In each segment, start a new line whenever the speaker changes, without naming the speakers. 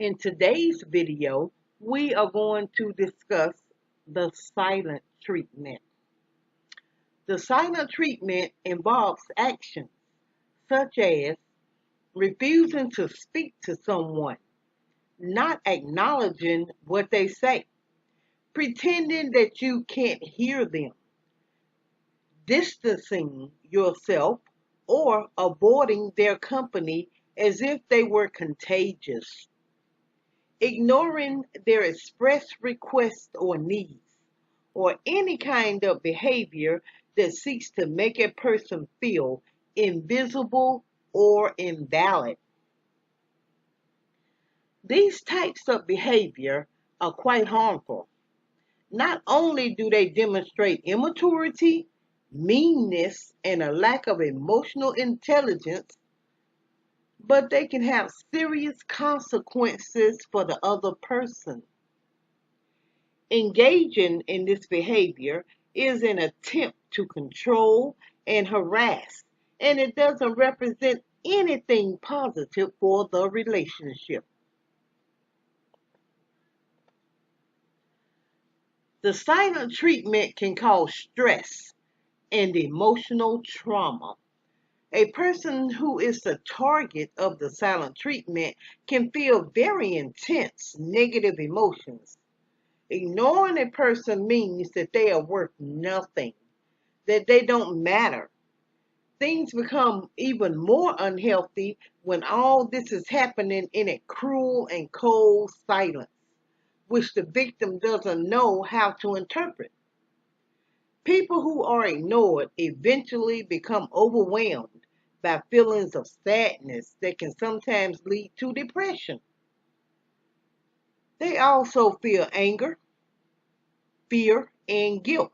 In today's video, we are going to discuss the silent treatment. The silent treatment involves actions such as refusing to speak to someone, not acknowledging what they say, pretending that you can't hear them, distancing yourself, or avoiding their company as if they were contagious, ignoring their express requests or needs, or any kind of behavior that seeks to make a person feel invisible or invalid. These types of behavior are quite harmful. Not only do they demonstrate immaturity, meanness, and a lack of emotional intelligence, but they can have serious consequences for the other person. Engaging in this behavior is an attempt to control and harass, and it doesn't represent anything positive for the relationship. The silent treatment can cause stress and emotional trauma. A person who is the target of the silent treatment can feel very intense negative emotions. Ignoring a person means that they are worth nothing, that they don't matter. Things become even more unhealthy when all this is happening in a cruel and cold silence, which the victim doesn't know how to interpret. People who are ignored eventually become overwhelmed by feelings of sadness that can sometimes lead to depression. They also feel anger, fear, and guilt.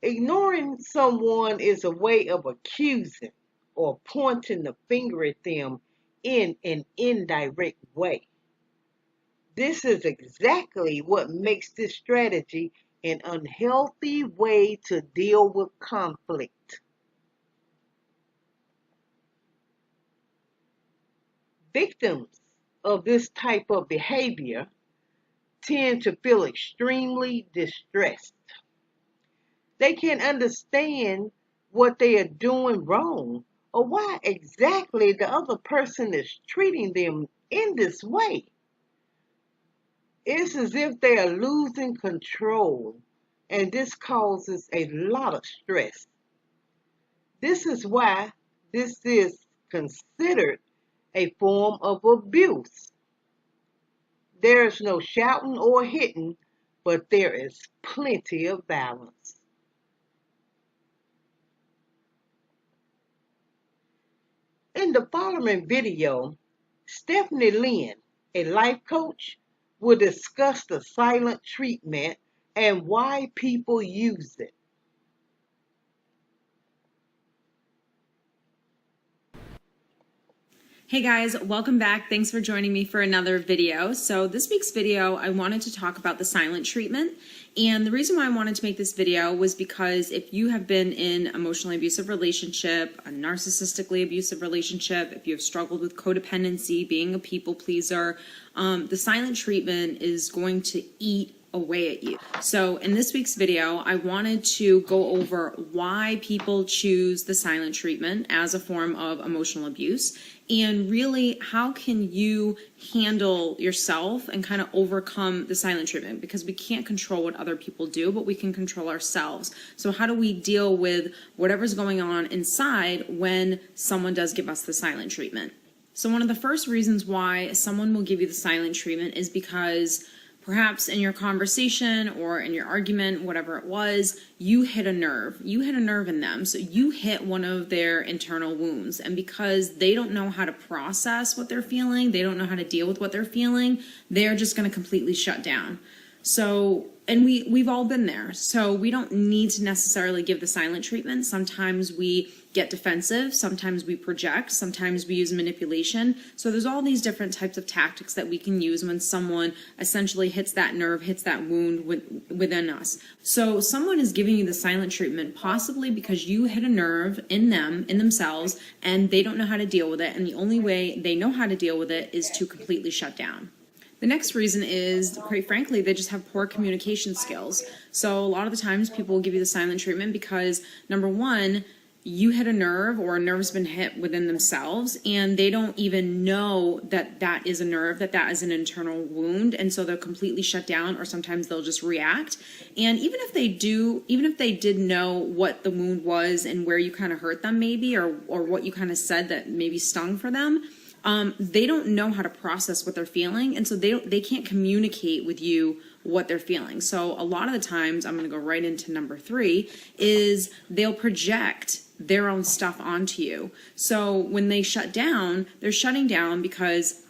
Ignoring someone is a way of accusing or pointing the finger at them in an indirect way. This is exactly what makes this strategy an unhealthy way to deal with conflict. Victims of this type of behavior tend to feel extremely distressed. They can't understand what they are doing wrong or why exactly the other person is treating them in this way. It's as if they are losing control, and this causes a lot of stress. This is why this is considered a form of abuse. There is no shouting or hitting, but there is plenty of violence. In the following video, Stephanie Lynn, a life coach, will discuss the silent treatment and why people use it.
Hey guys, welcome back. Thanks for joining me for another video. So this week's video, I wanted to talk about the silent treatment. And the reason why I wanted to make this video was because if you have been in an emotionally abusive relationship, a narcissistically abusive relationship, if you have struggled with codependency, being a people pleaser, the silent treatment is going to eat away at you. So in this week's video, I wanted to go over why people choose the silent treatment as a form of emotional abuse, and really how can you handle yourself and kind of overcome the silent treatment, because we can't control what other people do, but we can control ourselves. So how do we deal with whatever's going on inside when someone does give us the silent treatment? So one of the first reasons why someone will give you the silent treatment is because perhaps in your conversation or in your argument, whatever it was, you hit a nerve. You hit a nerve in them. So you hit one of their internal wounds. And because they don't know how to process what they're feeling, they don't know how to deal with what they're feeling, they're just going to completely shut down. So, and we've all been there. So we don't need to necessarily give the silent treatment. Sometimes we get defensive, sometimes we project, sometimes we use manipulation. So there's all these different types of tactics that we can use when someone essentially hits that nerve, hits that wound within us. So someone is giving you the silent treatment possibly because you hit a nerve in themselves, and they don't know how to deal with it, and the only way they know how to deal with it is to completely shut down. The next reason is, quite frankly, they just have poor communication skills. So a lot of the times people will give you the silent treatment because, number one, you hit a nerve, or a nerve's been hit within themselves, and they don't even know that that is a nerve, that is an internal wound, and so they'll completely shut down, or sometimes they'll just react. And even if they did know what the wound was and where you kind of hurt them maybe, or what you kind of said that maybe stung for them, they don't know how to process what they're feeling, and so they can't communicate with you what they're feeling. So a lot of the times, I'm going to go right into number 3, is they'll project their own stuff onto you. So when they shut down, they're shutting down because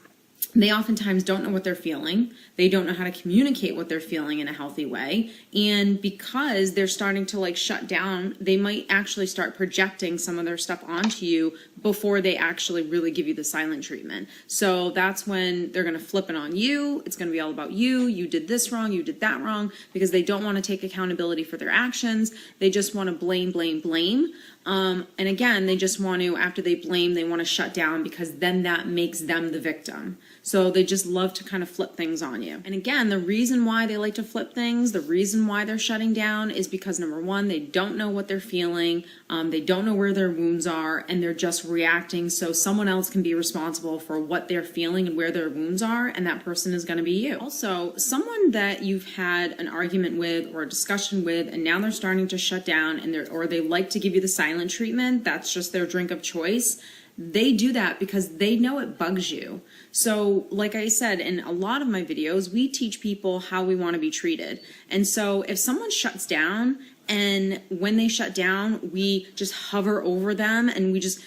they oftentimes don't know what they're feeling. They don't know how to communicate what they're feeling in a healthy way. And because they're starting to shut down, they might actually start projecting some of their stuff onto you before they actually really give you the silent treatment. So that's when they're going to flip it on you. It's going to be all about you. You did this wrong. You did that wrong, because they don't want to take accountability for their actions. They just want to blame, blame, blame. And again, they just want to, after they blame, they want to shut down, because then that makes them the victim. So they just love to kind of flip things on you. And again, the reason why they like to flip things, the reason why they're shutting down is because, number one, they don't know what they're feeling. They don't know where their wounds are, and they're just reacting so someone else can be responsible for what they're feeling and where their wounds are, and that person is going to be you. Also, someone that you've had an argument with or a discussion with, and now they're starting to shut down, and or they like to give you the silent treatment, that's just their drink of choice. They do that because they know it bugs you. So like I said, in a lot of my videos, we teach people how we want to be treated. And so if someone shuts down, and when they shut down, we just hover over them, and we just,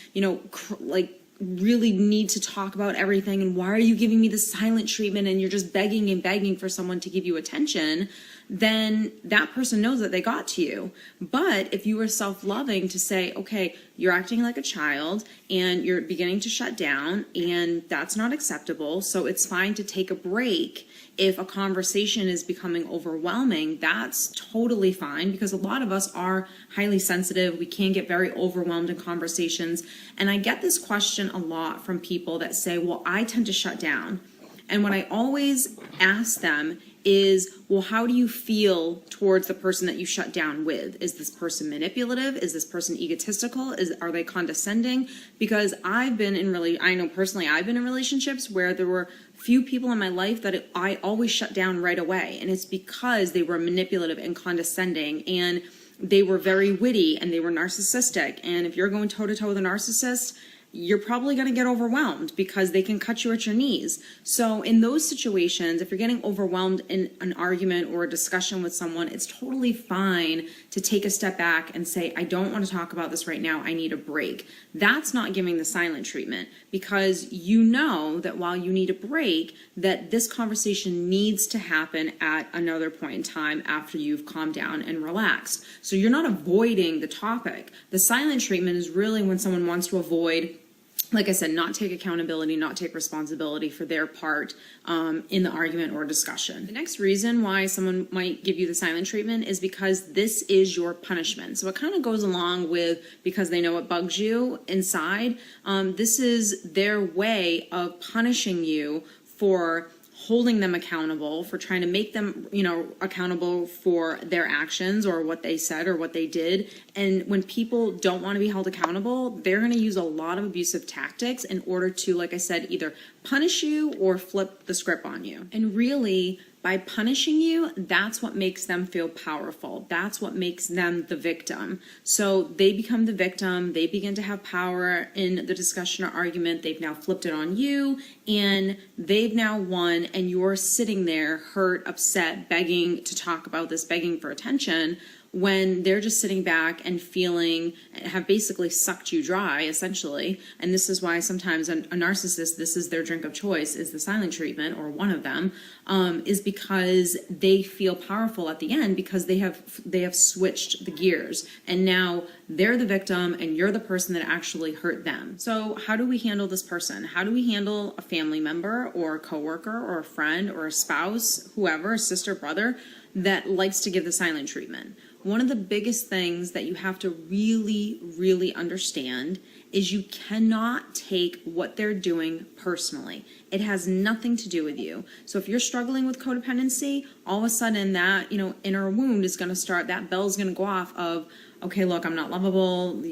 really need to talk about everything, and why are you giving me the silent treatment, and you're just begging and begging for someone to give you attention, then that person knows that they got to you. But if you were self-loving to say, okay, you're acting like a child and you're beginning to shut down, and that's not acceptable, so it's fine to take a break. If a conversation is becoming overwhelming, that's totally fine, because a lot of us are highly sensitive. We can get very overwhelmed in conversations. And I get this question a lot from people that say, well, I tend to shut down. And what I always ask them is, well, how do you feel towards the person that you shut down with? Is this person manipulative? Is this person egotistical? Are they condescending? Because I know personally I've been in relationships where there were few people in my life that I always shut down right away. And it's because they were manipulative and condescending, and they were very witty, and they were narcissistic. And if you're going toe to toe with a narcissist, you're probably going to get overwhelmed, because they can cut you at your knees. So in those situations, if you're getting overwhelmed in an argument or a discussion with someone, it's totally fine to take a step back and say, I don't want to talk about this right now. I need a break. That's not giving the silent treatment, because you know that while you need a break, that this conversation needs to happen at another point in time after you've calmed down and relaxed. So you're not avoiding the topic. The silent treatment is really when someone wants to avoid, like I said, not take accountability, not take responsibility for their part in the argument or discussion. The next reason why someone might give you the silent treatment is because this is your punishment. So it kind of goes along with, because they know it bugs you inside, this is their way of punishing you for holding them accountable, for trying to make them, accountable for their actions or what they said or what they did. And when people don't want to be held accountable, they're going to use a lot of abusive tactics in order to, like I said, either punish you or flip the script on you. And really, by punishing you, that's what makes them feel powerful. That's what makes them the victim. So they become the victim. They begin to have power in the discussion or argument. They've now flipped it on you, and they've now won, and you're sitting there hurt, upset, begging to talk about this, begging for attention, when they're just sitting back and feeling, have basically sucked you dry, essentially. And this is why sometimes a narcissist, this is their drink of choice, is the silent treatment, or one of them, is because they feel powerful at the end because they have switched the gears. And now they're the victim and you're the person that actually hurt them. So how do we handle this person? How do we handle a family member or a coworker or a friend or a spouse, whoever, a sister, brother, that likes to give the silent treatment? One of the biggest things that you have to really, really understand is you cannot take what they're doing personally. It has nothing to do with you. So if you're struggling with codependency, all of a sudden that, inner wound is going to start, that bell's going to go off of, okay, look, I'm not lovable,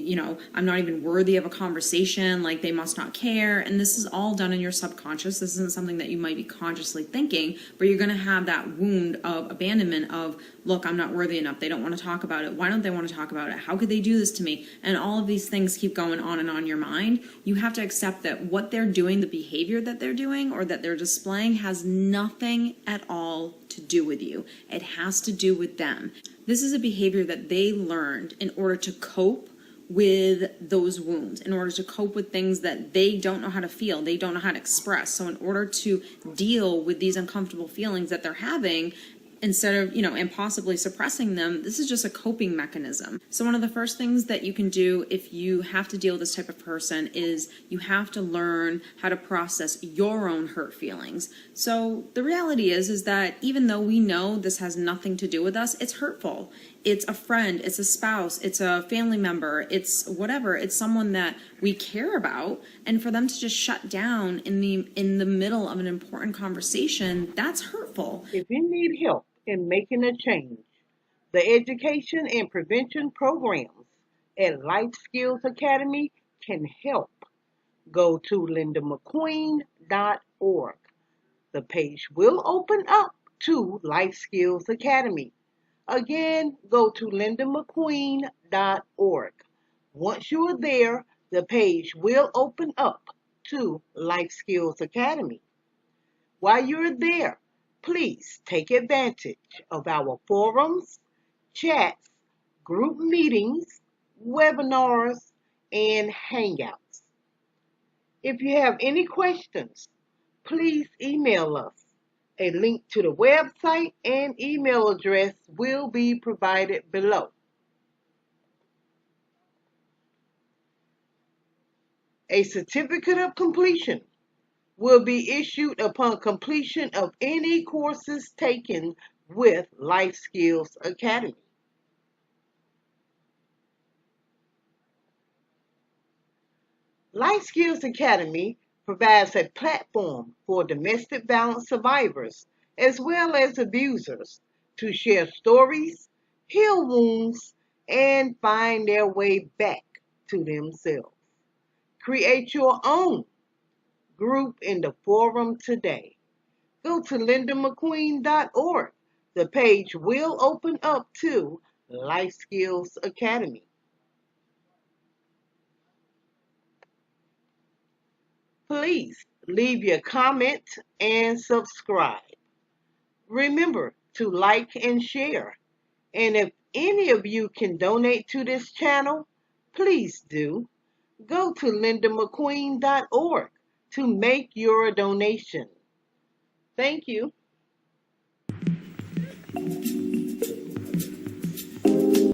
I'm not even worthy of a conversation, like they must not care. And this is all done in your subconscious. This isn't something that you might be consciously thinking, but you're going to have that wound of abandonment of, look, I'm not worthy enough. They don't want to talk about it. Why don't they want to talk about it? How could they do this to me? And all of these things keep going on and on in your mind. You have to accept that what they're doing, the behavior that they're doing or that they're displaying, has nothing at all to do with you. It has to do with them. This is a behavior that they learned in order to cope with those wounds, in order to cope with things that they don't know how to feel, they don't know how to express. So in order to deal with these uncomfortable feelings that they're having, instead of, and possibly suppressing them, this is just a coping mechanism. So one of the first things that you can do if you have to deal with this type of person is you have to learn how to process your own hurt feelings. So the reality is that even though we know this has nothing to do with us, it's hurtful. It's a friend, it's a spouse, it's a family member, it's whatever, it's someone that we care about, and for them to just shut down in the middle of an important conversation, that's hurtful.
If you need help in making a change, the education and prevention programs at Life Skills Academy can help. Go to lindamcqueen.org. The page will open up to Life Skills Academy. Again, go to lindamcqueen.org. Once you are there, the page will open up to Life Skills Academy. While you're there, please take advantage of our forums, chats, group meetings, webinars, and hangouts. If you have any questions, please email us. A link to the website and email address will be provided below. A certificate of completion will be issued upon completion of any courses taken with Life Skills Academy. Life Skills Academy provides a platform for domestic violence survivors as well as abusers to share stories, heal wounds, and find their way back to themselves. Create your own group in the forum today. Go to lindamcqueen.org. The page will open up to Life Skills Academy. Please leave your comment and subscribe. Remember to like and share. And if any of you can donate to this channel, please do. Go to lindamcqueen.org to make your donation. Thank you.